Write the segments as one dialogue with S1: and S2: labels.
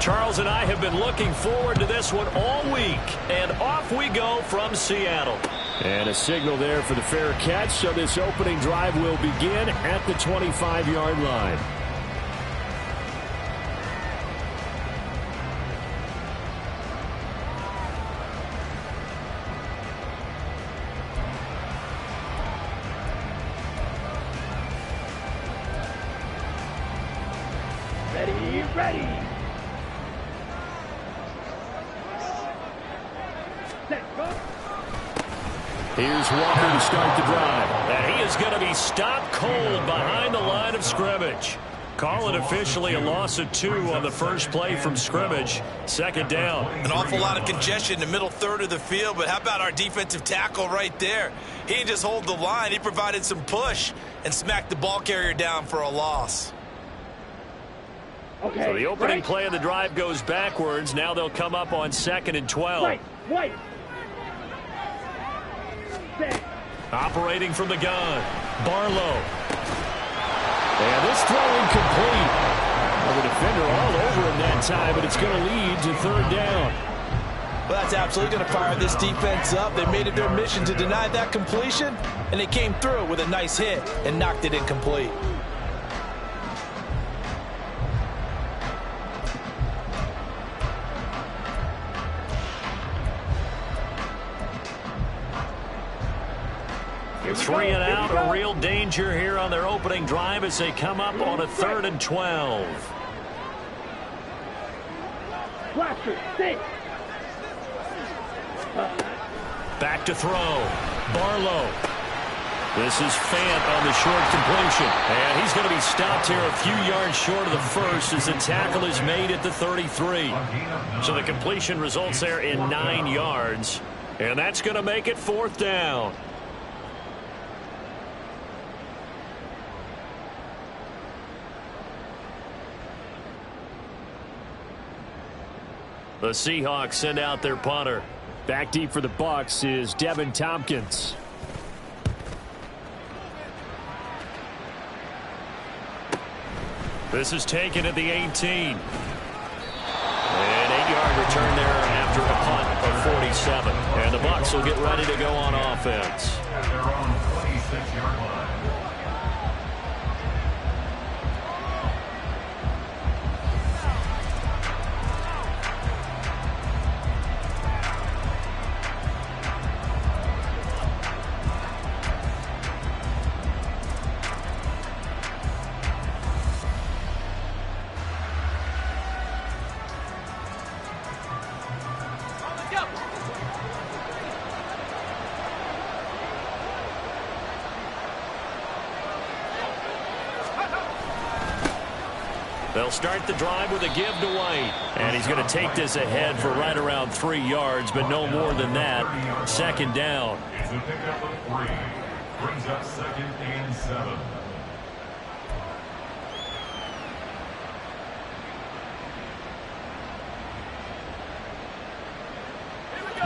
S1: Charles and I have been looking forward to this one all week. And off we go from Seattle.
S2: And a signal there for the fair catch, so this opening drive will begin at the 25-yard line.
S3: Ready.
S2: Here's Walker to start the drive.
S1: And he is going to be stopped cold behind the line of scrimmage. Call it officially a loss of 2 on the first play from scrimmage. Second down.
S4: An awful lot of congestion in the middle third of the field, but how about our defensive tackle right there? He didn't just hold the line. He provided some push and smacked the ball carrier down for a loss.
S1: So the opening play of the drive goes backwards. Now they'll come up on 2nd and 12.
S3: White.
S1: Operating from the gun, Barlow. And this throw incomplete. Well, the defender all over him that time, but it's going to lead to 3rd down.
S4: Well, that's absolutely going to fire this defense up. They made it their mission to deny that completion, and they came through with a nice hit and knocked it incomplete.
S1: It's 3 and out, a real danger here on their opening drive as they come up on a 3rd and 12. Back to throw. Barlow. This is Fant on the short completion. And he's going to be stopped here a few yards short of the first as the tackle is made at the 33. So the completion results there in 9 yards. And that's going to make it 4th down. The Seahawks send out their punter.
S2: Back deep for the Bucs is Devin Tompkins.
S1: This is taken at the 18. An 8-yard return there after a punt of 47. And the Bucs will get ready to go on offense.
S5: They're on the 26-yard line.
S1: They'll start the drive with a give to White. And he's going to take this ahead for right around 3 yards, but no more than that. 2nd down.
S5: It's a pickup of 3. Brings up 2nd and 7.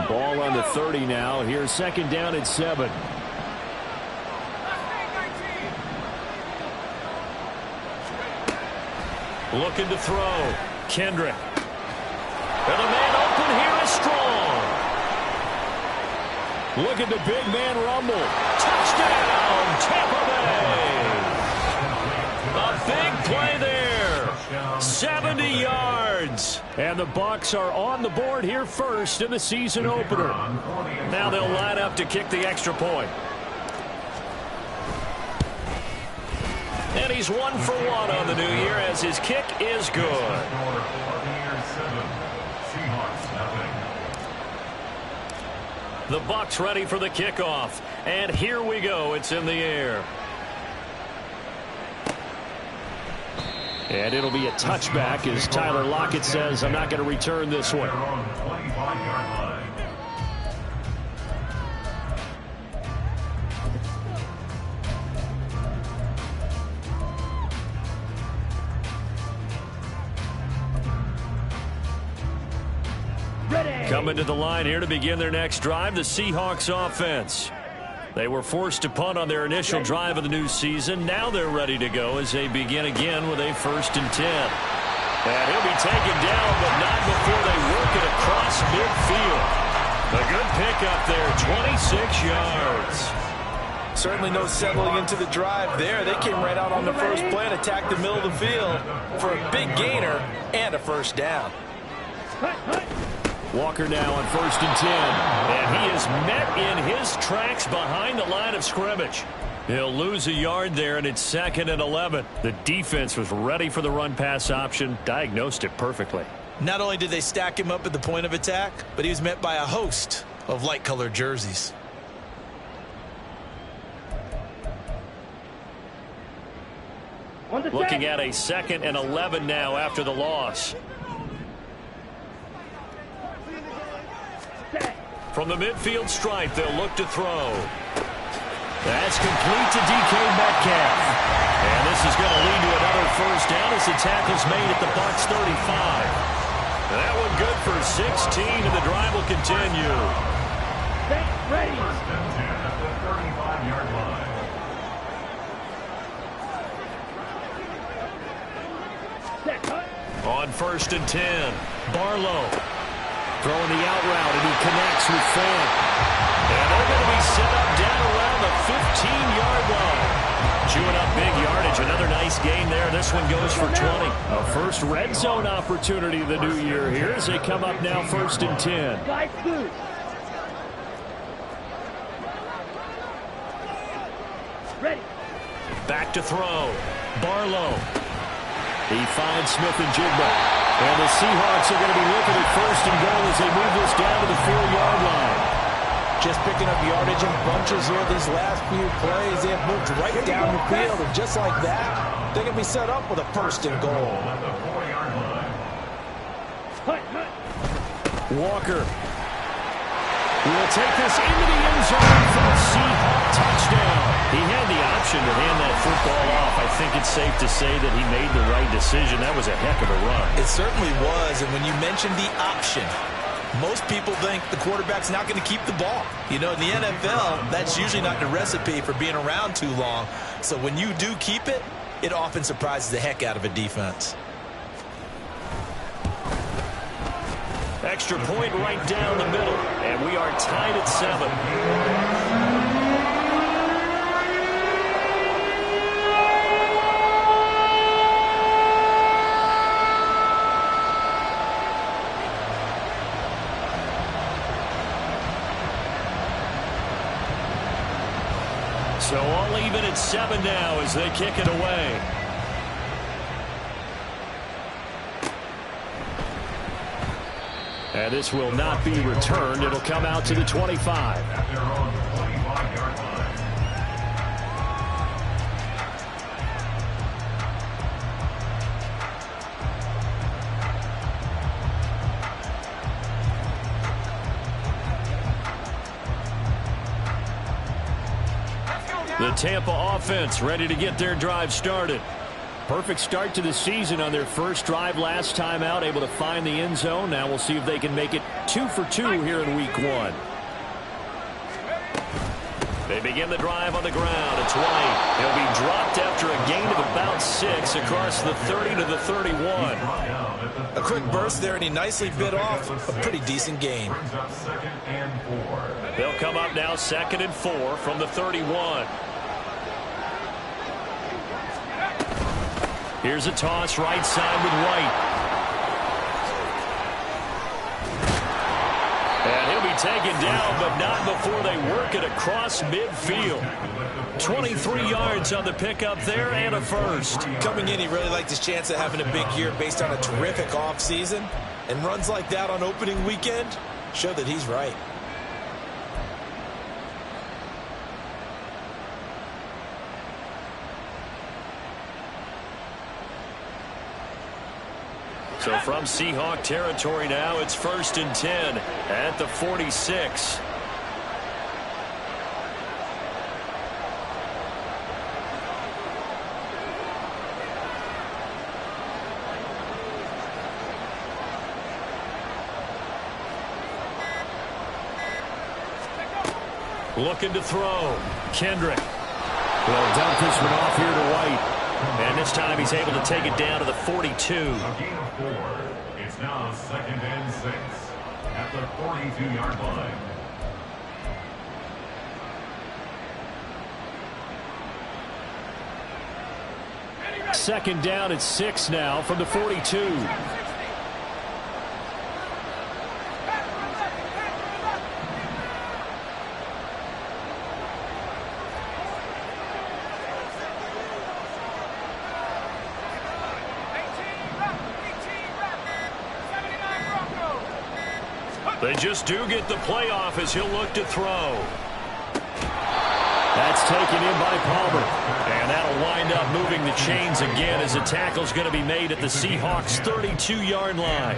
S2: Ball on the 30 now. Here's 2nd down at 7.
S1: Looking to throw. Kendrick. And the man open here is strong.
S2: Look at the big man rumble.
S1: Touchdown, Tampa Bay. A big play there. 70 yards.
S2: And the Bucs are on the board here first in the season opener.
S1: Now they'll line up to kick the extra point. And he's 1 for 1 on the new year as his kick is good. The Bucs ready for the kickoff. And here we go. It's in the air.
S2: And it'll be a touchback as Tyler Lockett says, I'm not going to return this one.
S1: Coming to the line here to begin their next drive, the Seahawks offense. They were forced to punt on their initial drive of the new season. Now they're ready to go as they begin again with a 1st and 10. And he'll be taken down, but not before they work it across midfield. A good pickup there, 26 yards.
S4: Certainly no settling into the drive there. They came right out on the first play and attacked the middle of the field for a big gainer and a first down.
S2: Walker now on 1st and 10.
S1: And he is met in his tracks behind the line of scrimmage. He'll lose a yard there, and it's 2nd and 11. The defense was ready for the run-pass option, diagnosed it perfectly.
S4: Not only did they stack him up at the point of attack, but he was met by a host of light-colored jerseys.
S1: Looking at a 2nd and 11 now after the loss. From the midfield stripe, they'll look to throw. That's complete to DK Metcalf. And this is going to lead to another first down as the tackle's made at the Bucs 35. That one good for 16, and the drive will continue.
S3: Ready.
S5: First and 10 at the 35-yard line.
S1: On 1st and 10, Barlow throwing the out route, and he connects with Fant. And they're going to be set up down around the 15-yard line. Chewing up big yardage. Another nice gain there. This one goes for 20.
S2: A first red zone opportunity of the new year here as they come up now 1st and 10.
S3: Guys, good. Ready.
S1: Back to throw. Barlow. He finds Smith and Jigba. And the Seahawks are going to be looking at 1st and goal as they move this down to the 4-yard line.
S4: Just picking up yardage in bunches here these last few plays. They have moved right down the field, and just like that, they're going to be set up with a 1st and goal.
S5: At the 4-yard line.
S2: Walker will take this into the end zone for a Seahawk touchdown.
S1: He had the option to hand that football off. I think it's safe to say that he made the right decision. That was a heck of a run.
S4: It certainly was, and when you mention the option, most people think the quarterback's not going to keep the ball. You know, in the NFL, that's usually not the recipe for being around too long. So when you do keep it, it often surprises the heck out of a defense.
S1: Extra point right down the middle, and we are tied at 7. So all even at 7 now as they kick it away. And this will not be returned. It'll come out to the 25.
S5: At their own 25-yard line.
S1: The Tampa offense ready to get their drive started.
S2: Perfect start to the season on their first drive last time out, able to find the end zone. Now we'll see if they can make it 2 for 2 here in week 1.
S1: They begin the drive on the ground. It's White. He'll be dropped after a gain of about 6 across the 30 to the 31.
S4: A quick burst there, and he nicely bit off a pretty decent gain.
S5: Brings up 2nd and 4.
S1: They'll come up now 2nd and 4 from the 31. Here's a toss right side with White. And he'll be taken down, but not before they work it across midfield. 23 yards on the pickup there and a first.
S4: Coming in, he really liked his chance of having a big year based on a terrific offseason. And runs like that on opening weekend show that he's right.
S1: So from Seahawk territory now, it's 1st and 10 at the 46. Looking to throw. Kendrick.
S2: Well, dump this one off here to White.
S1: And this time he's able to take it down to the 42.
S5: A gain of 4. It's now 2nd and 6 at the 42-yard line.
S2: Second down at 6 now from the 42.
S1: They just do get the playoff as he'll look to throw.
S2: That's taken in by Palmer.
S1: And that'll wind up moving the chains again as the tackle's going to be made at the Seahawks' 32-yard line.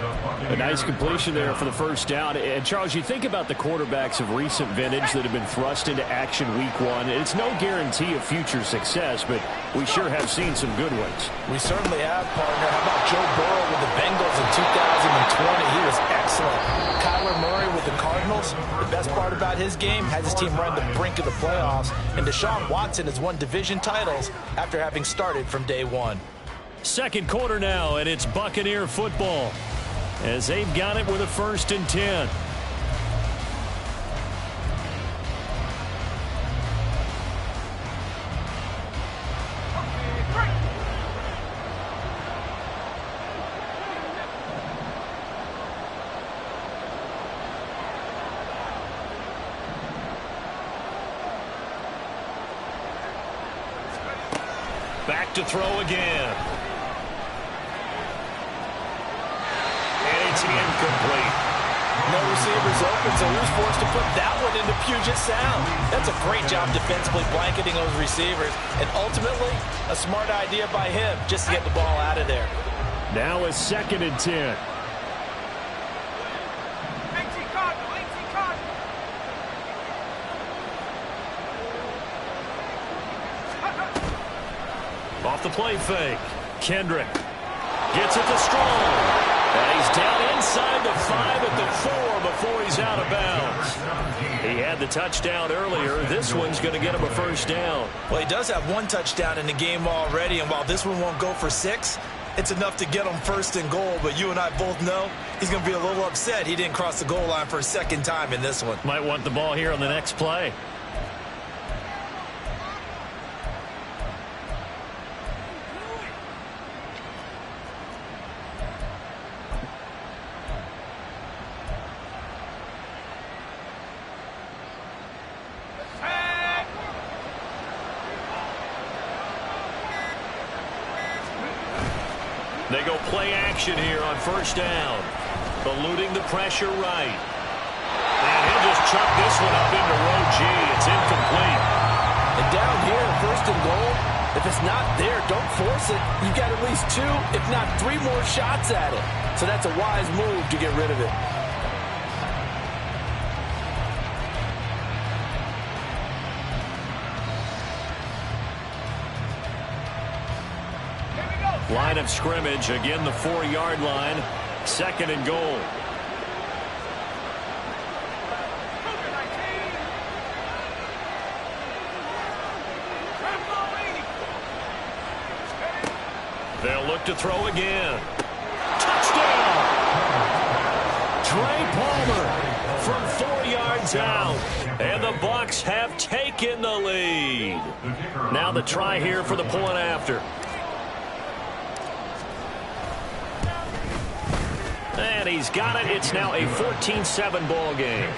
S2: A nice completion there for the first down. And, Charles, you think about the quarterbacks of recent vintage that have been thrust into action week 1. It's no guarantee of future success, but we sure have seen some good ones.
S4: We certainly have, partner. How about Joe Burrow with the Bengals in 2020? He was excellent. Kyler Murray with the Cardinals. The best part about his game has his team right on the brink of the playoffs. And Deshaun Watson has won division titles after having started from day 1.
S1: Second quarter now, and it's Buccaneer football as they've got it with a 1st and 10. Back to throw again. And it's incomplete.
S4: No receivers open, so who's forced to put that one into Puget Sound? That's a great job defensively blanketing those receivers. And ultimately, a smart idea by him just to get the ball out of there.
S2: Now a 2nd and 10.
S1: Off the play fake. Kendrick gets it to Strong. And he's down inside the 5 at the 4 before he's out of bounds. He had the touchdown earlier. This one's going to get him a 1st down.
S4: Well, he does have 1 touchdown in the game already, and while this one won't go for 6, it's enough to get him 1st and goal. But you and I both know he's going to be a little upset he didn't cross the goal line for a 2nd time in this one.
S1: Might want the ball here on the next play. They go play action here on 1st down. Eluding the pressure right. And he'll just chuck this one up into row G. It's incomplete.
S4: And down here, 1st and goal, if it's not there, don't force it. You've got at least 2, if not 3 more shots at it. So that's a wise move to get rid of it.
S1: Line of scrimmage, again the 4-yard line. 2nd and goal. They'll look to throw again. Touchdown! Trey Palmer from 4 yards out. And the Bucs have taken the lead. Now the try here for the point after. And he's got it. It's now a 14-7 ball game.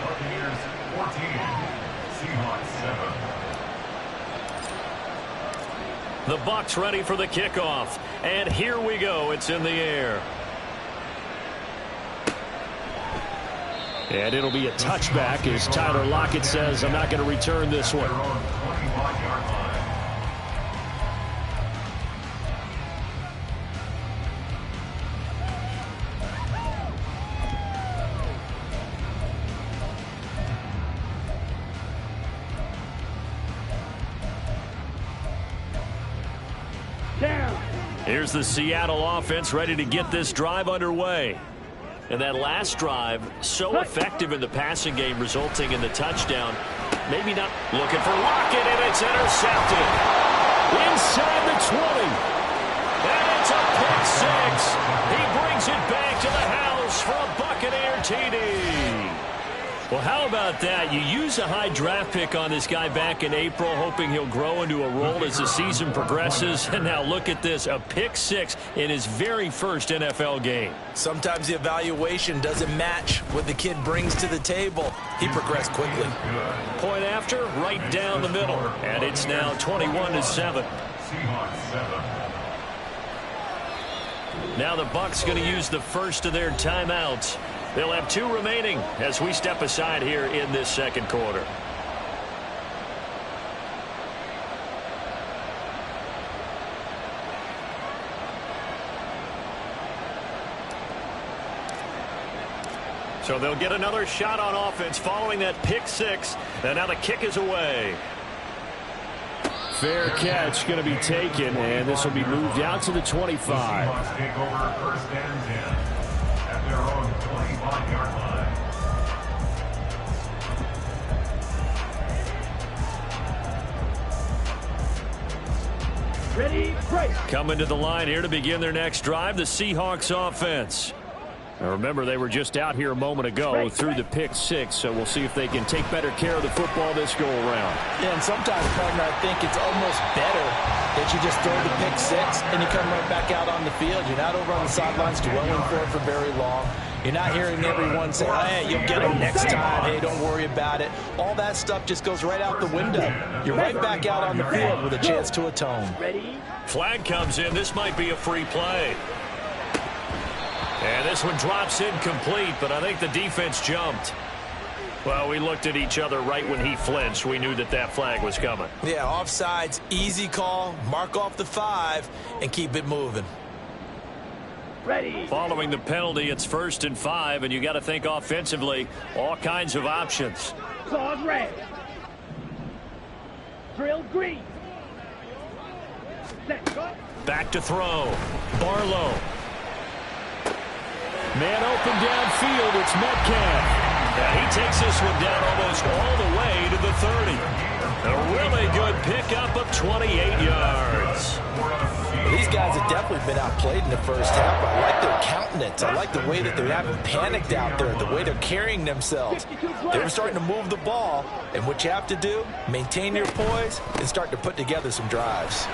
S5: Buccaneers 14, Seahawks 7.
S1: The Bucs ready for the kickoff. And here we go. It's in the air.
S2: And it'll be a touchback as Tyler Lockett says, I'm not going to return this one.
S1: Here's the Seattle offense ready to get this drive underway. And that last drive, so effective in the passing game, resulting in the touchdown. Maybe not looking for Lockett, and it's intercepted. Inside the
S2: 20.
S1: And it's a pick six. He brings it back to the house for a Buccaneer TD. Well, how about that? You use a high draft pick on this guy back in April, hoping he'll grow into a role as the season progresses. And now look at this, a pick six in his very first NFL game.
S4: Sometimes the evaluation doesn't match what the kid brings to the table. He progressed quickly.
S1: Point after, right down the middle. And it's now 21-7.
S5: Seahawks 7.
S1: Now the Bucs going to use the first of their timeouts. They'll have 2 remaining as we step aside here in this second quarter. So they'll get another shot on offense following that pick six. And now the kick is away.
S2: Fair catch going to be taken, and this will be moved out to the 25.
S5: Seahawks take over first and 10 at their own 25-yard line.
S3: Ready, break.
S1: Coming to the line here to begin their next drive, the Seahawks offense. Now remember, they were just out here a moment ago through the pick six, so we'll see if they can take better care of the football this go-around.
S4: Yeah, and sometimes, partner, I think it's almost better that you just throw the pick six and you come right back out on the field. You're not over on the sidelines dwelling for it for very long. You're not hearing everyone say, hey, you'll get them next time. Hey, don't worry about it. All that stuff just goes right out the window. You're right back out on the field with a chance to atone.
S3: Ready?
S1: Flag comes in. This might be a free play. And this one drops incomplete, but I think the defense jumped. Well, we looked at each other right when he flinched. We knew that that flag was coming.
S4: Yeah, offsides, easy call, mark off the 5, and keep it moving.
S3: Ready.
S1: Following the penalty, it's 1st and 5, and you got to think offensively, all kinds of options.
S3: Claws red. Drill green. Set, go.
S1: Back to throw. Barlow.
S2: Man open downfield, it's Metcalf.
S1: Yeah, he takes this one down almost all the way to the 30. A really good pickup of 28 yards.
S4: Well, these guys have definitely been outplayed in the first half. I like their countenance. I like the way that they haven't panicked out there, the way they're carrying themselves. They're starting to move the ball, and what you have to do, maintain your poise and start to put together some drives.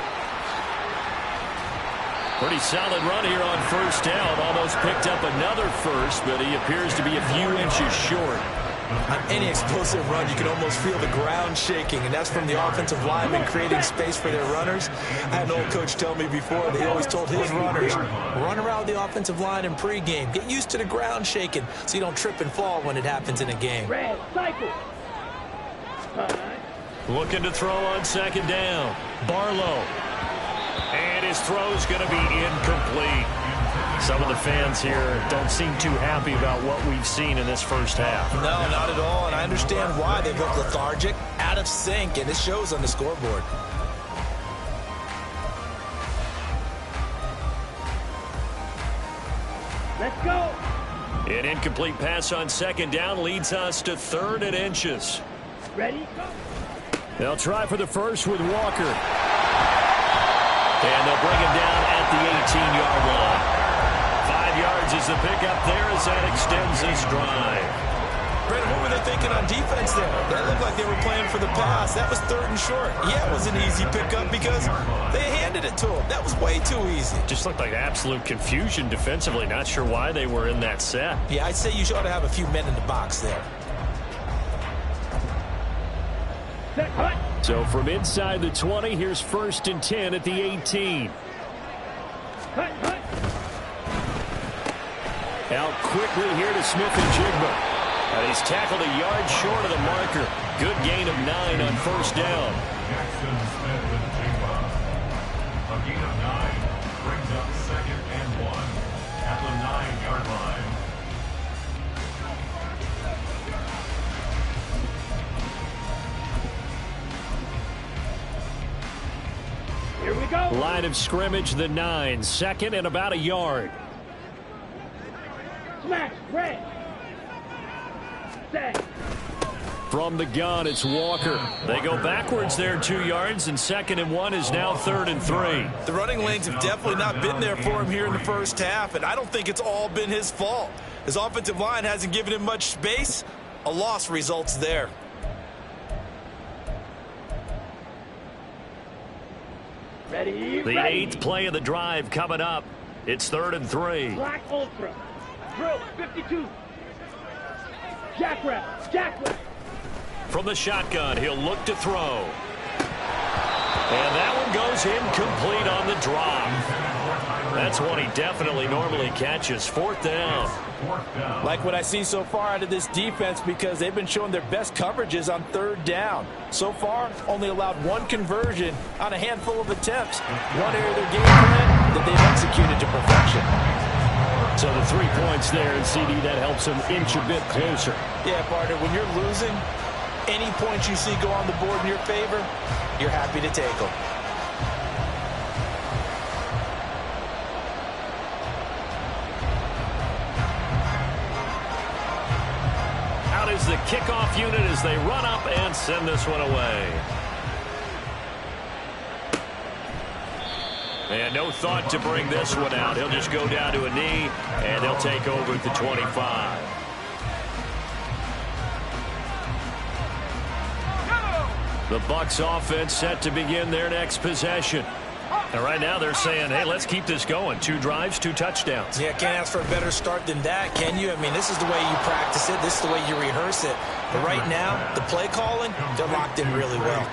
S1: Pretty solid run here on 1st down. Almost picked up another first, but he appears to be a few inches short.
S4: On any explosive run, you can almost feel the ground shaking, and that's from the offensive linemen creating space for their runners. I had an old coach tell me before, they always told his runners, run around the offensive line in pregame. Get used to the ground shaking so you don't trip and fall when it happens in a game.
S3: Red, cycle.
S1: Looking to throw on 2nd down. Barlow. And his throw's going to be incomplete. Some of the fans here don't seem too happy about what we've seen in this first half.
S4: No, not at all, and I understand why. They look lethargic, out of sync, and it shows on the scoreboard.
S3: Let's go.
S1: An incomplete pass on 2nd down leads us to 3rd and inches.
S3: Ready, go.
S2: They'll try for the first with Walker.
S1: And they'll bring him down at the 18-yard line. 5 yards is the pickup there as that extends this drive.
S4: Brandon, what were they thinking on defense there? That looked like they were playing for the pass. That was 3rd and short. Yeah, it was an easy pickup because they handed it to him. That was way too easy.
S1: Just looked like absolute confusion defensively. Not sure why they were in that set.
S4: Yeah, I'd say you ought to have a few men in the box there.
S3: Set, cut.
S2: So from inside the 20, here's 1st and 10 at the 18.
S3: Cut, cut.
S2: Out quickly here to Smith-Njigba.
S1: And he's tackled a yard short of the marker. Good gain of 9 on 1st down.
S5: Jackson Smith and Jigba. A gain of 9 brings up 2nd and 1 at the 9-yard line.
S3: Here we go.
S2: Line of scrimmage, the 9. 2nd and about a yard.
S3: Smash, red. Set.
S2: From the gun, it's Walker.
S1: They go backwards there 2 yards, and 2nd and 1 is now 3rd and 3.
S4: The running lanes have definitely not been there for him here in the first half, and I don't think it's all been his fault. His offensive line hasn't given him much space. A loss results there.
S3: Ready,
S1: The
S3: ready.
S1: 8th play of the drive coming up. It's 3rd and 3.
S3: Black Ultra. Drill 52. Jackrabbit. Jackrabbit.
S1: From the shotgun, he'll look to throw. And that one goes incomplete on the drop. That's one he definitely normally catches. 4th down.
S4: Like what I see so far out of this defense, because they've been showing their best coverages on 3rd down. So far, only allowed 1 conversion on a handful of attempts. One area of their game plan that they've executed to perfection.
S2: So the 3 points there, and CD, that helps him inch a bit closer.
S4: Yeah, partner, when you're losing, any points you see go on the board in your favor, you're happy to take them.
S1: Out is the kickoff unit as they run up and send this one away. And no thought to bring this one out. He'll just go down to a knee, and they'll take over at the 25. The Bucs offense set to begin their next possession. And right now they're saying, hey, let's keep this going. 2 drives, 2 touchdowns.
S4: Yeah, can't ask for a better start than that, can you? I mean, this is the way you practice it. This is the way you rehearse it. But right now, the play calling, they're locked in really well.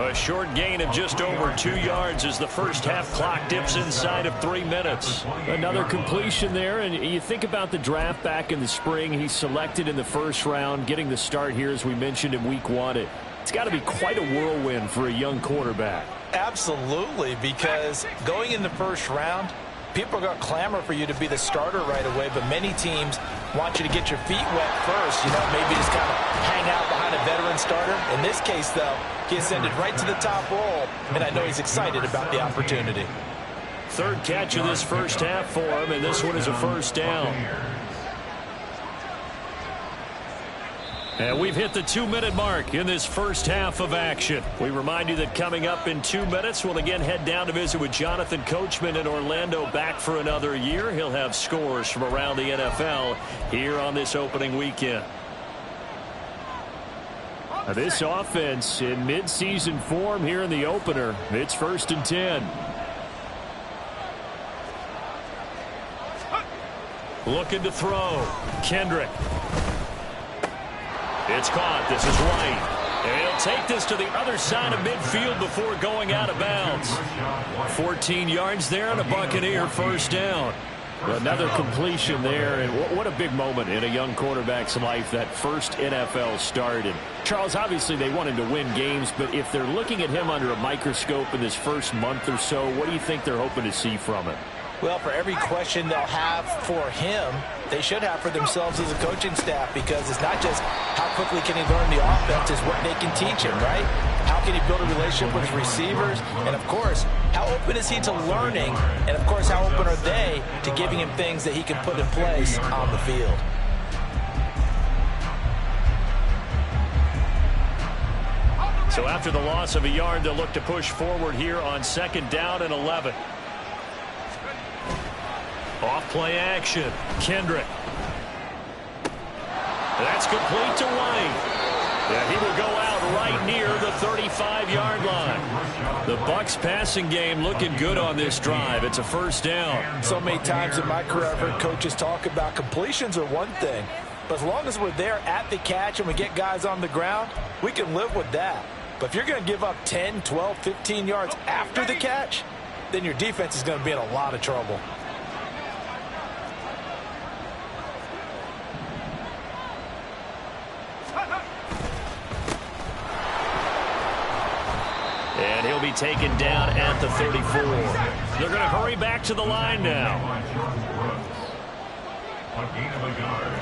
S1: A short gain of just over 2 yards as the first half clock dips inside of 3 minutes.
S2: Another completion there, and you think about the draft back in the spring. He's selected in the first round, getting the start here, as we mentioned, in week 1. It's got to be quite a whirlwind for a young quarterback.
S4: Absolutely, because going in the first round, people are going to clamor for you to be the starter right away, but many teams want you to get your feet wet first, maybe just kind of hang out behind a veteran starter. In this case, though, he ascended right to the top roll, and I know he's excited about the opportunity.
S1: 3rd catch of this first half for him, and this one is a first down. And we've hit the 2-minute mark in this first half of action. We remind you that coming up in 2 minutes, we'll again head down to visit with Jonathan Coachman in Orlando, back for another year. He'll have scores from around the NFL here on this opening weekend.
S2: This offense in midseason form here in the opener. It's 1st and 10.
S1: Looking to throw. Kendrick. It's caught. This is White. And he'll take this to the other side of midfield before going out of bounds. 14 yards there and a Buccaneer first down.
S2: Another completion there, and what a big moment in a young quarterback's life, that first NFL start. And Charles, obviously they want him to win games, but if they're looking at him under a microscope in this first month or so, what do you think they're hoping to see from him?
S4: Well, for every question they'll have for him, they should have for themselves as a coaching staff, because it's not just how quickly can he learn the offense, it's what they can teach him, right? How can he build a relationship with his receivers? And, of course, how open is he to learning? And, of course, how open are they to giving him things that he can put in place on the field?
S1: So after the loss of a yard, they'll look to push forward here on 2nd down and 11. Off play action. Kendrick. That's complete to White. Yeah, he will go out right near the 35-yard line. The Bucs passing game looking good on this drive. It's a first down.
S4: So many times in my career, I've heard coaches talk about completions are one thing, but as long as we're there at the catch and we get guys on the ground, we can live with that. But if you're going to give up 10, 12, 15 yards after the catch, then your defense is going to be in a lot of trouble.
S1: And he'll be taken down at the 34. They're going to hurry back to the line now.
S5: A gain of a yard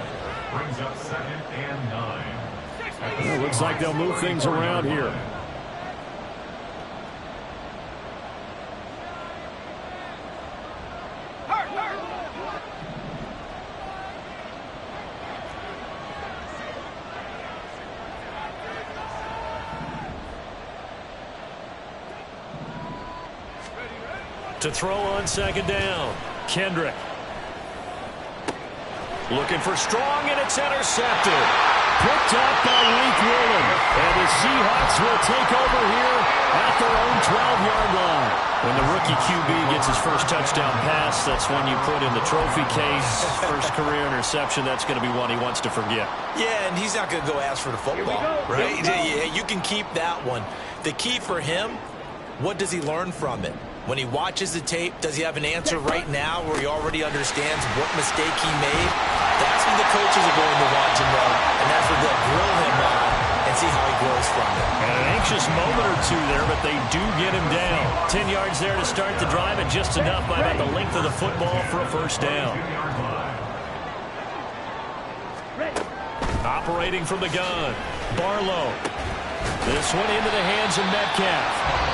S5: brings up 2nd and 9.
S2: Well, looks like they'll move things around here.
S1: To throw on second down. Kendrick. Looking for strong, and it's intercepted. Picked up by Leek Woolen. And the Seahawks will take over here at their own 12-yard line. When the rookie QB gets his first touchdown pass, that's one you put in the trophy case. First career interception, that's going to be one he wants to forget.
S4: Yeah, and he's not going to go ask for the football, right? Yeah, you can keep that one. The key for him, what does he learn from it? When he watches the tape, does he have an answer right now where he already understands what mistake he made? That's what the coaches are going to want to know, and that's what they'll grill him on and see how he grows from it.
S1: And an anxious moment or two there, but they do get him down. 10 yards there to start the drive, and just enough by about the length of the football for a first down. Operating from the gun, Barlow. This one into the hands of Metcalf.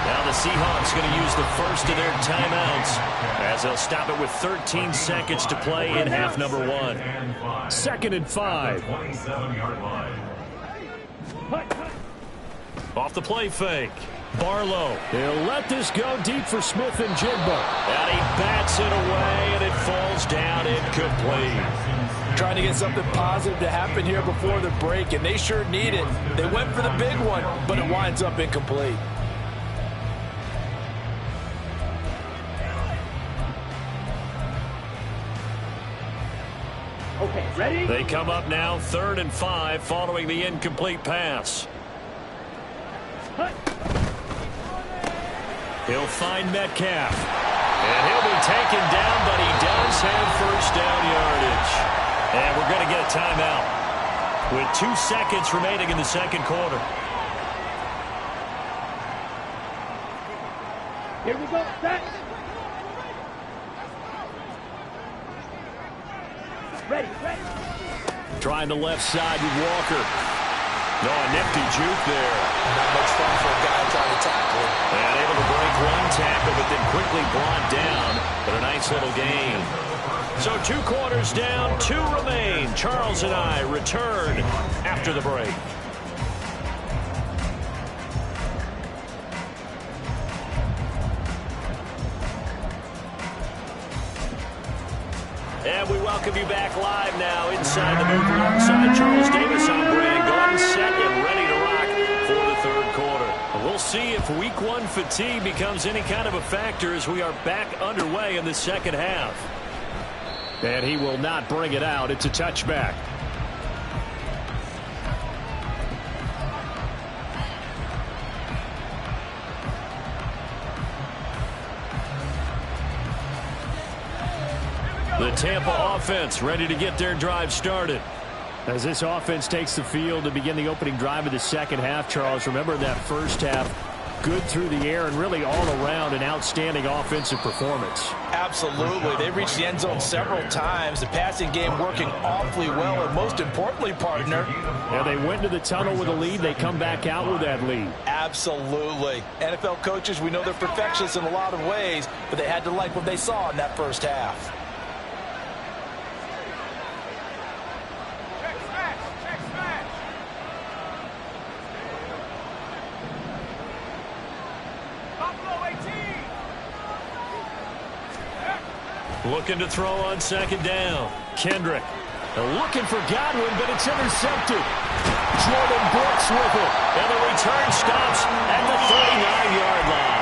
S1: Now the Seahawks going to use the first of their timeouts as they'll stop it with 13 seconds to play in half number 1. 2nd and 5.
S5: 27-yard line.
S1: Off the play fake. Barlow.
S2: They'll let this go deep for Smith and Jigba.
S1: And he bats it away, and it falls down incomplete.
S6: Trying to get something positive to happen here before the break, and they sure need it. They went for the big one, but it winds up incomplete.
S3: Okay, ready?
S1: They come up now 3rd and 5 following the incomplete pass. He'll find Metcalf. And he'll be taken down, but he does have first down yardage. And we're going to get a timeout with 2 seconds remaining in the second quarter.
S3: Here we go, set. Ready.
S1: Trying the left side with Walker. No, a nifty juke there.
S4: Not much fun for a guy trying to tackle him.
S1: And able to break one tackle, but then quickly brought down. But a nice little gain. So 2 quarters down, 2 remain. Charles and I return after the break. And we welcome you back live now inside the booth alongside Charles Davis. I'm Brandon Gordon, set and ready to rock for the 3rd quarter. And we'll see if week 1 fatigue becomes any kind of a factor as we are back underway in the second half.
S2: And he will not bring it out. It's a touchback.
S1: The Tampa offense ready to get their drive started.
S2: As this offense takes the field to begin the opening drive of the second half, Charles, remember that first half, good through the air and really all around an outstanding offensive performance.
S6: Absolutely. They reached the end zone several times. The passing game working awfully well, and most importantly, partner.
S2: Yeah, they went to the tunnel with a lead. They come back out with that lead.
S6: Absolutely. NFL coaches, we know they're perfectionists in a lot of ways, but they had to like what they saw in that first half.
S1: Looking to throw on second down. Kendrick. Looking for Godwin, but it's intercepted. Jordan Bucs with it. And the return stops at the 39-yard line.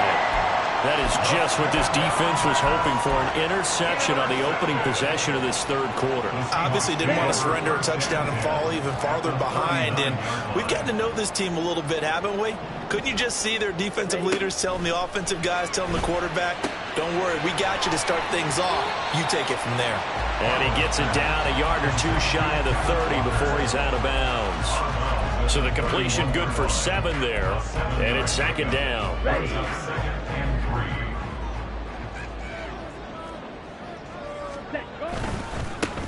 S1: That is just what this defense was hoping for, an interception on the opening possession of this 3rd quarter.
S4: Obviously didn't want to surrender a touchdown and fall even farther behind. And we've gotten to know this team a little bit, haven't we? Couldn't you just see their defensive leaders telling the offensive guys, telling the quarterback, don't worry, we got you to start things off. You take it from there.
S1: And he gets it down a yard or 2 shy of the 30 before he's out of bounds. So the completion good for 7 there. And it's second down.
S3: Ready.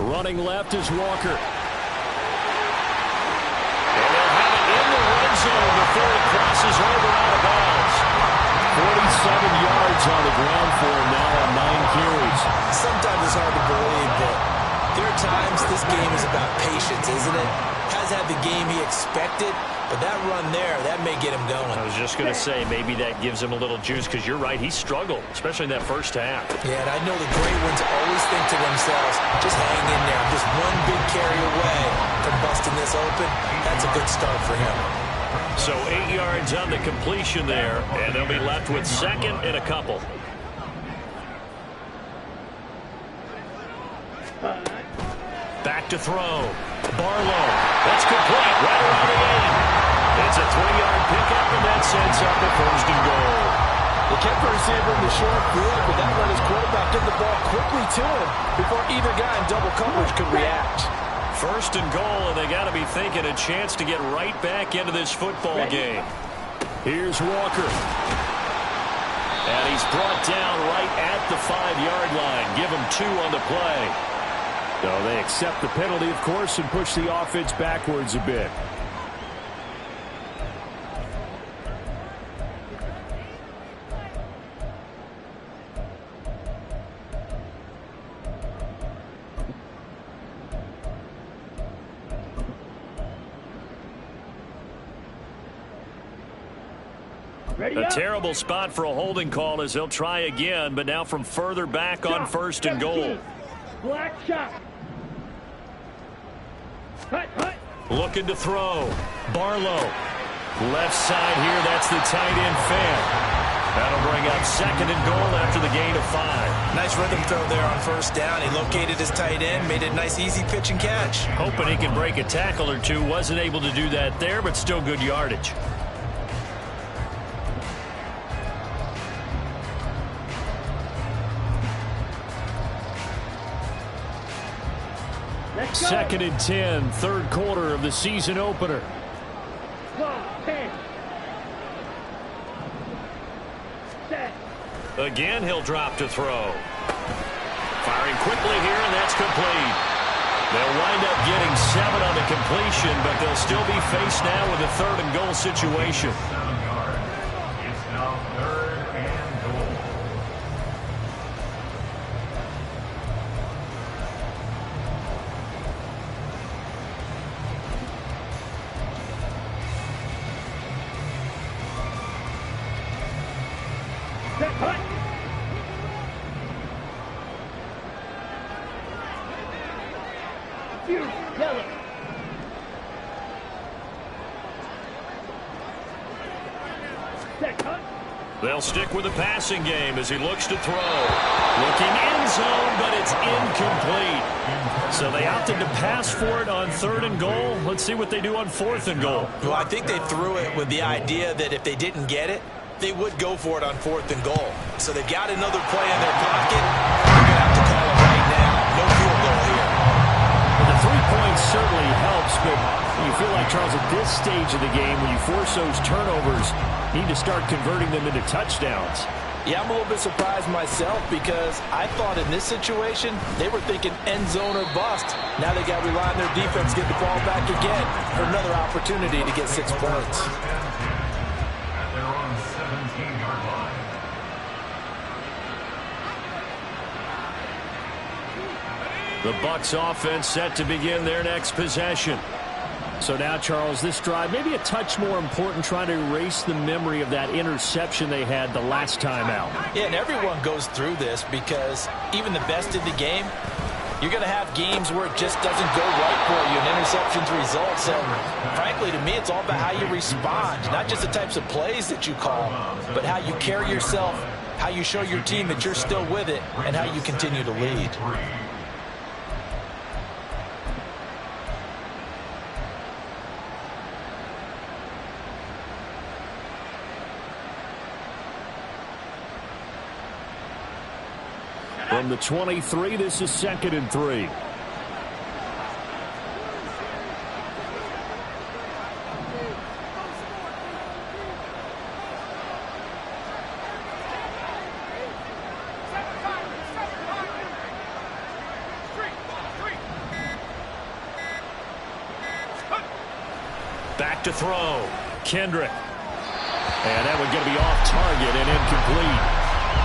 S2: Running left is Walker.
S1: And they'll have it in the red zone before he crosses over out of bounds. 47 yards on the ground for him now on 9 carries.
S4: Sometimes it's hard to believe, but there are times this game is about patience, isn't it? Hasn't had the game he expected, But that run there, that may get him going.
S1: I was just going to say, maybe that gives him a little juice, because you're right, he struggled, especially in that first half.
S4: Yeah, and I know the great ones always think to themselves, just hang in there. Just one big carry away from busting this open. That's a good start for him.
S1: So 8 yards on the completion there, and they'll be left with second and a couple. Back to throw. Barlow. That's complete right around the 8. It's a 3-yard pickup, and that sets up a first and goal.
S6: They kept the receiver in the short field, but that let his quarterback get the ball quickly to him before either guy in double coverage could react.
S1: First and goal, and they got to be thinking a chance to get right back into this football game. Here's Walker. And he's brought down right at the 5-yard line. Give him 2 on the play.
S2: So they accept the penalty, of course, and push the offense backwards a bit.
S1: A terrible spot for a holding call as they'll try again, but now from further back on first and goal.
S3: Black shot. Hut, hut.
S1: Looking to throw. Barlow. Left side here, that's the tight end Fan. That'll bring up second and goal after the gain of 5.
S4: Nice rhythm throw there on first down. He located his tight end, made it a nice easy pitch and catch.
S1: Hoping he can break a tackle or two. Wasn't able to do that there, but still good yardage. Second and 10, third quarter of the season opener.
S3: 10. Set.
S1: Again, he'll drop to throw. Firing quickly here, and that's complete. They'll wind up getting 7 on the completion, but they'll still be faced now with a third and goal situation.
S5: 7 yards. It's now 3rd and goal.
S3: Set. Hut. Yellow. Set. Hut.
S1: They'll stick with the passing game as he looks to throw. Looking end zone, but it's incomplete. So they opted to pass for it on third and goal. Let's see what they do on fourth and goal.
S4: Well, I think they threw it with the idea that if they didn't get it, they would go for it on fourth and goal. So they've got another play in their pocket. They're going to have to call it right now. No field goal here.
S2: Well, the 3 points certainly helps, but you feel like, Charles, at this stage of the game, when you force those turnovers, you need to start converting them into touchdowns.
S6: Yeah, I'm a little bit surprised myself because I thought in this situation they were thinking end zone or bust. Now they got to rely on their defense, get the ball back again for another opportunity to get 6 points.
S5: At their own 17-yard line.
S1: The Bucs offense set to begin their next possession.
S2: So now, Charles, this drive maybe a touch more important, trying to erase the memory of that interception they had the last time out.
S6: Yeah, and everyone goes through this because even the best in the game, you're going to have games where it just doesn't go right for you and interceptions results. And frankly, to me, it's all about how you respond, not just the types of plays that you call, but how you carry yourself, how you show your team that you're still with it, and how you continue to lead.
S2: From the 23, this is 2nd and 3.
S1: Back to throw. Kendrick. And that one going to be off target and incomplete.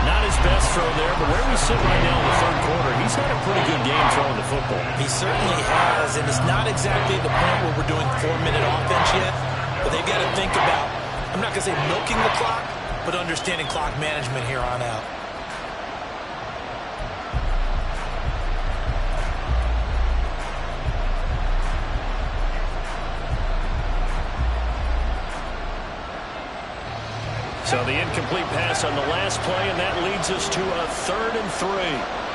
S1: Not his best throw there, but where we sit right now in the third quarter, he's had a pretty good game throwing the football.
S4: He certainly has, and it's not exactly the point where we're doing 4-minute offense yet. But they've got to think about, I'm not going to say milking the clock, but understanding clock management here on out.
S1: So the incomplete pass on the last play, and that leads us to a 3rd and 3.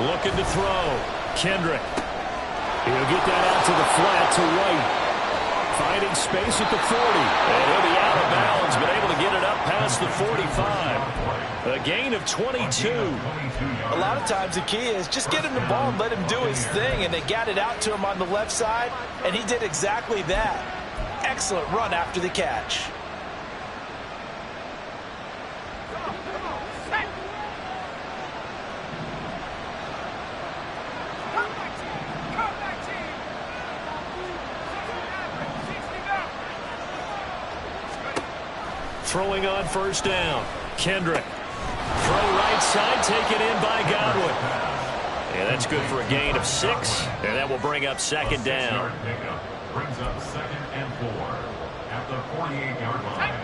S1: Looking to throw. Kendrick. He'll get that out to the flat to White. Finding space at the 40. And he'll be out of bounds, but able to get it up past the 45. A gain of 22.
S6: A lot of times the key is just get him the ball and let him do his thing, and they got it out to him on the left side, and he did exactly that. Excellent run after the catch.
S1: Throwing on 1st down. Kendrick. Throw right side, taken in by Godwin. And that's good for a gain of 6. And that will bring up 2nd down.
S5: Brings up 2nd and 4 at the 48-yard line.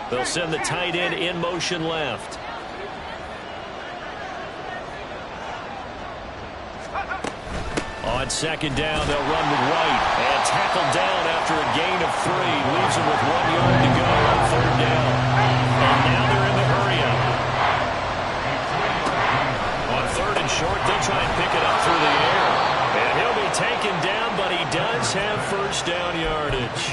S1: They'll send the tight end in motion left. On 2nd down, they'll run with White. And tackled down after a gain of 3. Leaves him with 1 yard to go on 3rd down. And now they're in the hurry up. On 3rd and short, they'll try and pick it up through the air. And he'll be taken down, but he does have 1st down yardage.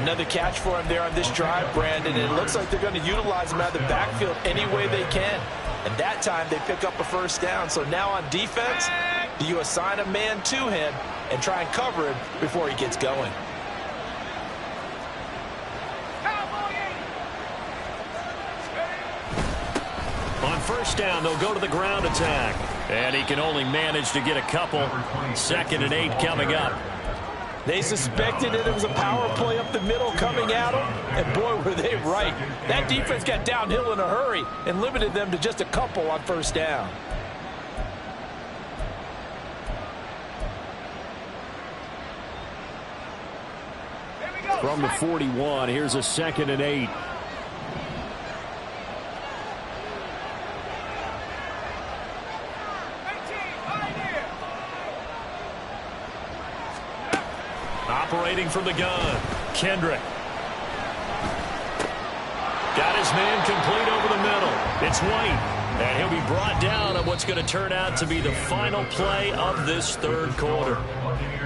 S6: Another catch for him there on this drive, Brandon. And it looks like they're going to utilize him out of the backfield any way they can. And that time they pick up a 1st down. So now on defense, do you assign a man to him and try and cover him before he gets going?
S1: On 1st down, they'll go to the ground attack. And he can only manage to get a couple. 2nd and 8 coming up.
S6: They suspected that it was a power play up the middle coming at them, and boy, were they right. That defense got downhill in a hurry and limited them to just a couple on 1st down.
S2: From the 41, here's a 2nd and 8.
S1: Operating from the gun, Kendrick. Got his man complete over the middle. It's White. And he'll be brought down on what's going to turn out to be the final play of this 3rd quarter.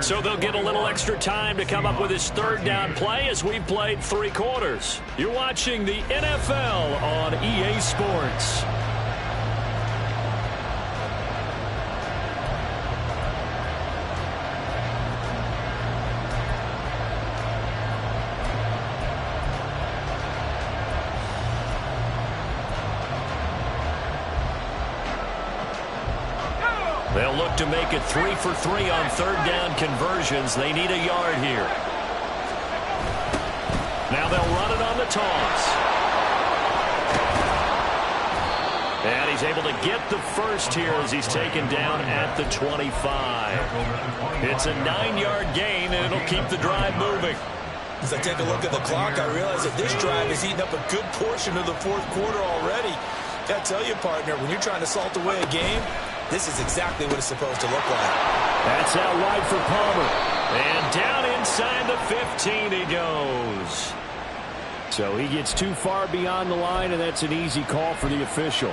S1: So they'll get a little extra time to come up with his 3rd down play as we've played 3 quarters. You're watching the NFL on EA Sports. They'll look to make it 3 for 3 on 3rd down conversions. They need a yard here. Now they'll run it on the toss. And he's able to get the 1st here as he's taken down at the 25. It's a 9-yard gain, and it'll keep the drive moving.
S4: As I take a look at the clock, I realize that this drive has eaten up a good portion of the 4th quarter already. Got to tell you, partner, when you're trying to salt away a game, this is exactly what it's supposed to look like.
S1: That's out wide for Palmer. And down inside the 15 he goes.
S2: So he gets too far beyond the line, and that's an easy call for the official.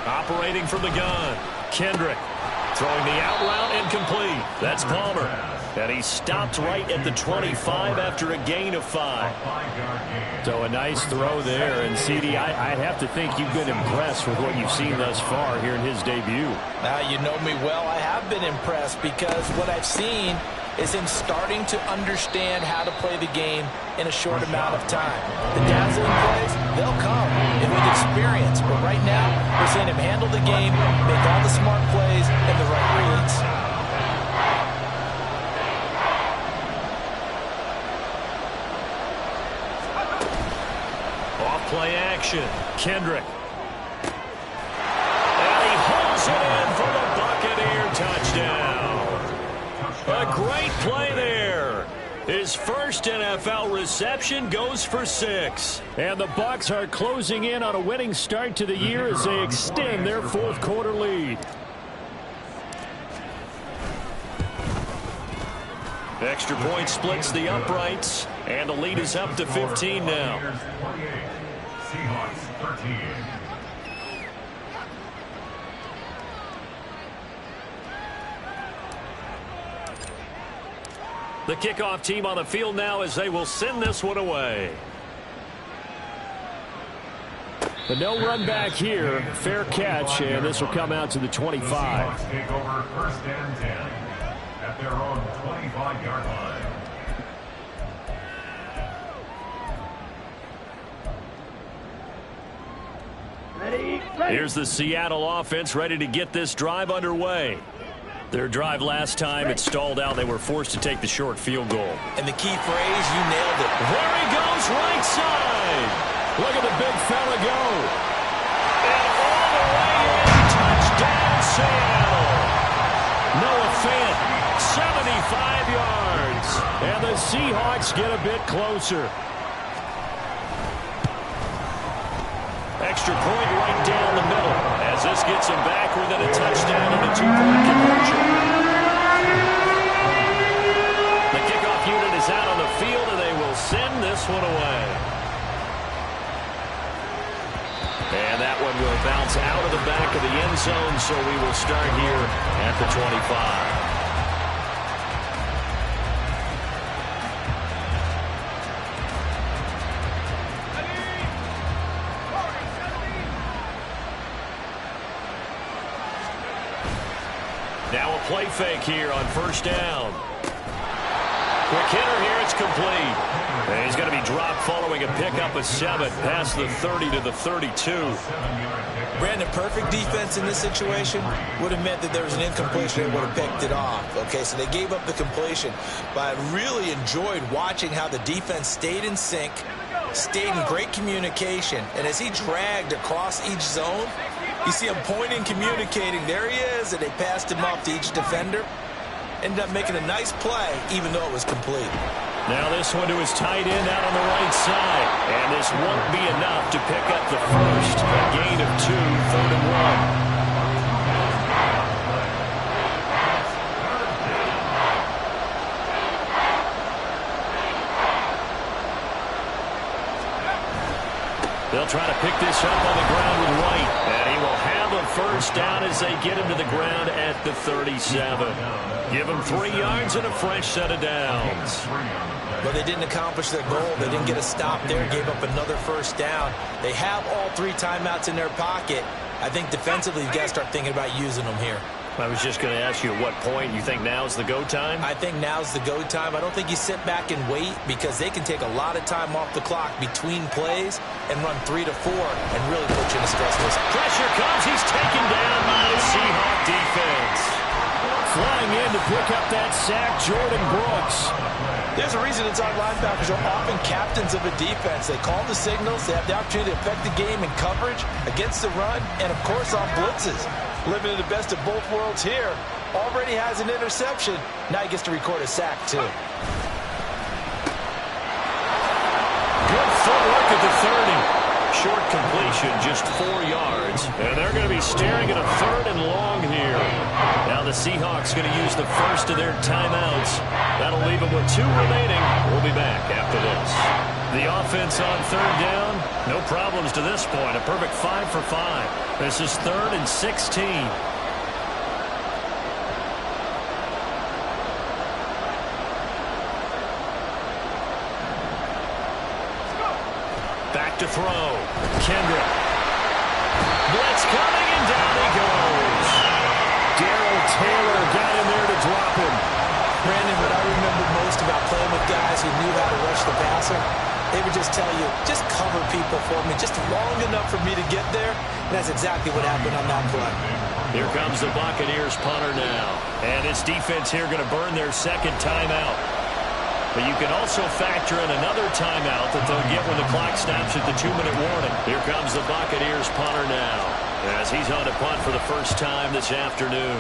S1: Operating from the gun, Kendrick. Throwing the out route incomplete. That's Palmer. And he stopped right at the 25 after a gain of 5.
S2: So a nice throw there. And, CD, I'd have to think you've been impressed with what you've seen thus far here in his debut.
S6: Now, you know me well. I have been impressed because what I've seen is him starting to understand how to play the game in a short amount of time. The dazzling plays, they'll come, and with experience. But right now, we're seeing him handle the game, make all the smart plays, and the right reads.
S1: Off-play action. Kendrick. And he holds it in for the Buccaneer touchdown. A great play there. His first NFL reception goes for 6.
S2: And the Bucs are closing in on a winning start to the year as they extend their fourth-quarter lead.
S1: Extra point splits the uprights, and the lead is up to 15 now.
S5: Seahawks 13.
S1: The kickoff team on the field now as they will send this one away.
S2: But no run back here. Fair catch, and this will come out to the 25.
S5: The Seahawks take over first and 10 at their own 25-yard line.
S3: Ready.
S1: Here's the Seattle offense ready to get this drive underway. Their drive last time, it stalled out. They were forced to take the short field goal.
S6: And the key phrase, you nailed it.
S1: There he goes, right side.
S2: Look at the big fella go.
S1: And all the way in, touchdown Seattle. Noah Fant, 75 yards.
S2: And the Seahawks get a bit closer.
S1: Extra point right down the middle as this gets him back within a touchdown and a 2-point conversion. The kickoff unit is out on the field, and they will send this one away. And that one will bounce out of the back of the end zone, so we will start here at the 25. Now a play fake here on first down. Quick hitter here, it's complete. And he's going to be dropped following a pickup of 7 past the 30 to the 32.
S6: Brandon, perfect defense in this situation would have meant that there was an incompletion. They would have picked it off. Okay, so they gave up the completion. But I really enjoyed watching how the defense stayed in sync, stayed in great communication. And as he dragged across each zone, you see him pointing, communicating. There he is, and they passed him off to each defender. Ended up making a nice play, even though it was complete.
S1: Now this one to his tight end out on the right side. And this won't be enough to pick up the first. A gain of 2, 3rd and 1. They'll try to pick this up on the ground with White. And he will have a first down as they get him to the ground at the 37. Give him 3 yards and a fresh set of downs.
S6: But they didn't accomplish their goal. They didn't get a stop there, gave up another first down. They have all 3 timeouts in their pocket. I think defensively you've got to start thinking about using them here.
S1: I was just going to ask you at what point you think now's the go time?
S6: I think now's the go time. I don't think you sit back and wait because they can take a lot of time off the clock between plays and run 3 to 4 and really put you in a stress test.
S1: Pressure comes. He's taken down by the Seahawk defense.
S2: Flying in to pick up that sack, Jordan Brooks.
S6: There's a reason inside linebackers are often captains of a defense. They call the signals. They have the opportunity to affect the game in coverage, against the run, and, of course, on blitzes. Living in the best of both worlds here. Already has an interception. Now he gets to record a sack, too.
S1: Good footwork at the 30. Short completion, just 4 yards. And they're going to be staring at a 3rd and long here. Now the Seahawks going to use the first of their timeouts. That'll leave them with 2 remaining. We'll be back after this. The offense on 3rd down, no problems to this point. A perfect 5 for 5. This is 3rd and 16. throw. Kendrick. Blitz coming, and down he goes. Darrell Taylor got in there to drop him.
S6: Brandon, what I remember most about playing with guys who knew how to rush the passer, they would just tell you, just cover people for me, just long enough for me to get there. And that's exactly what happened on that play.
S1: Here comes the Buccaneers punter now. And this defense here going to burn their second timeout. But you can also factor in another timeout that they'll get when the clock stops at the 2-minute warning. Here comes the Buccaneers punter now, as he's on to punt for the first time this afternoon.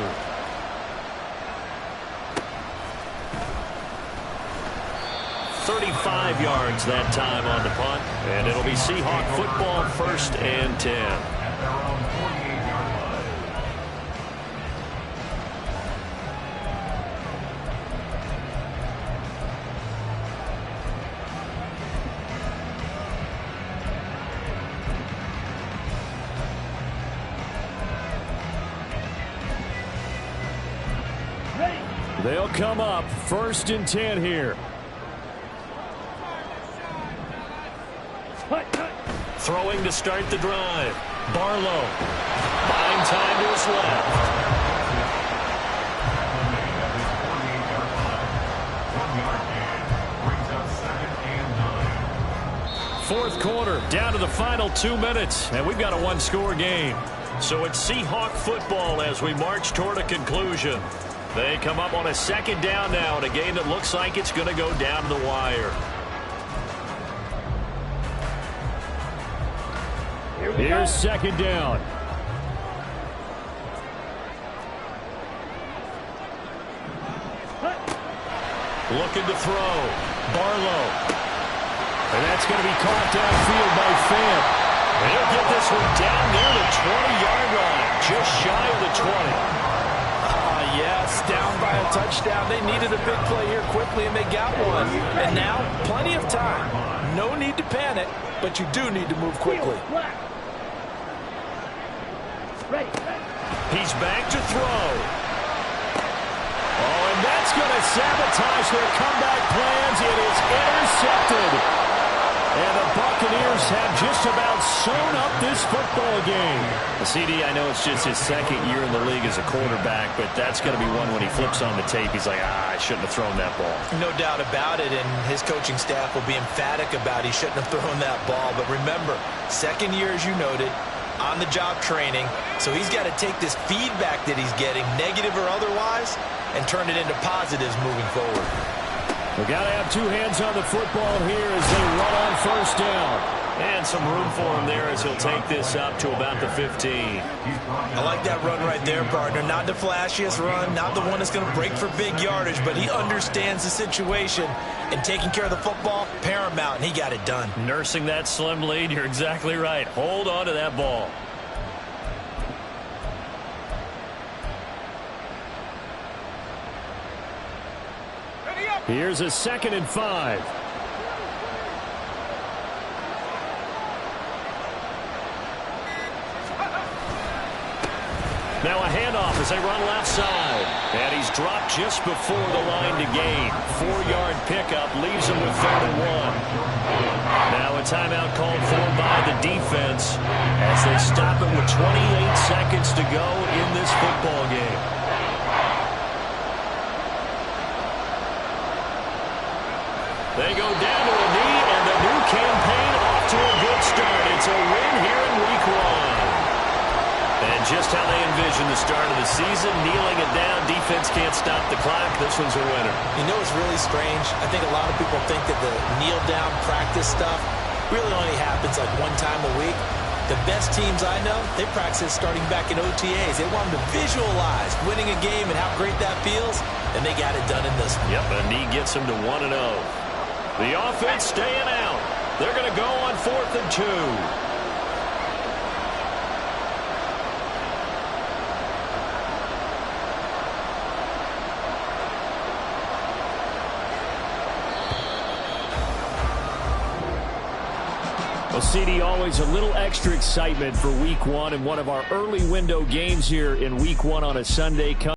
S1: 35 yards that time on the punt, and it'll be Seahawk football, 1st and 10.
S5: At their own 48-yard line.
S2: They'll come up 1st and 10 here.
S1: Throwing to start the drive. Barlow. Buying time to his left. Fourth quarter, down to the final 2 minutes, and we've got a one-score game. So it's Seahawk football as we march toward a conclusion. They come up on a second down now in a game that looks like it's going to go down to the wire.
S2: Here's second down.
S1: Looking to throw. Barlow. And that's going to be caught downfield by Fant. And he'll get this one down near the 20-yard line, just shy of the 20.
S6: Yes, down by a touchdown. They needed a big play here quickly, and they got one. And now, plenty of time. No need to panic, but you do need to move quickly.
S1: He's back to throw. Oh, and that's going to sabotage their comeback plans. It is intercepted. And the Buccaneers have just about sewn up this football game. CD, I know it's just his second year in the league as a quarterback, but that's going to be one when he flips on the tape. He's like, I shouldn't have thrown that ball.
S6: No doubt about it, and his coaching staff will be emphatic about he shouldn't have thrown that ball. But remember, second year, as you noted, on-the-job training, so he's got to take this feedback that he's getting, negative or otherwise, and turn it into positives moving forward.
S2: We've got to have two hands on the football here as they run on first down.
S1: And some room for him there as he'll take this up to about the 15.
S6: I like that run right there, partner. Not the flashiest run, not the one that's going to break for big yardage, but he understands the situation, and taking care of the football, paramount, and he got it done.
S1: Nursing that slim lead, you're exactly right. Hold on to that ball.
S2: Here's a 2nd and 5.
S1: Now a handoff as they run left side. And he's dropped just before the line to gain. 4-yard pickup leaves him with 3rd and 1. Now a timeout called for by the defense as they stop it with 28 seconds to go in this football game. They go down to a knee, and the new campaign off to a good start. It's a win here in Week 1. And just how they envision the start of the season, kneeling it down, defense can't stop the clock. This one's a winner.
S6: You know what's really strange? I think a lot of people think that the kneel-down practice stuff really only happens like one time a week. The best teams I know, they practice starting back in OTAs. They want them to visualize winning a game and how great that feels, and they got it done in this one.
S1: Yep, a knee gets them to 1-0. The offense staying out. They're going to go on 4th and 2.
S2: Well, CD, always a little extra excitement for Week 1 and one of our early window games here in Week 1 on a Sunday.